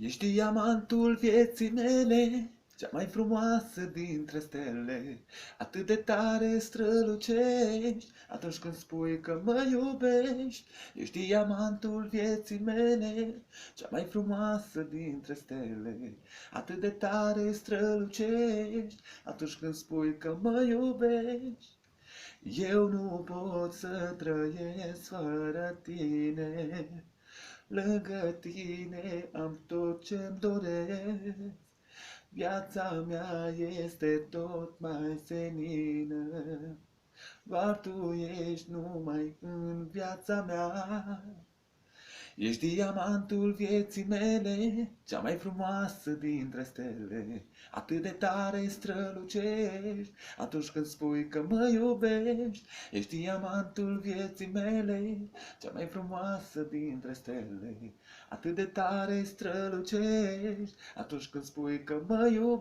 Ești diamantul vieții mele, cea mai frumoasă dintre stele. Atât de tare strălucești atunci când spui că mă iubești. Ești diamantul vieții mele, cea mai frumoasă dintre stele. Atât de tare strălucești atunci când spui că mă iubești. Eu nu pot să trăiesc fără tine. Lângă tine am tot ce-mi doresc. Viața mea este tot mai senină. Doar tu ești numai în viața mea. Ești diamantul vieții mele, cea mai frumoasă dintre stele. Atât de tare strălucești atunci când spui că mă iubești. Ești diamantul vieții mele, cea mai frumoasă dintre stele. Atât de tare strălucești atunci când spui că mă iubești.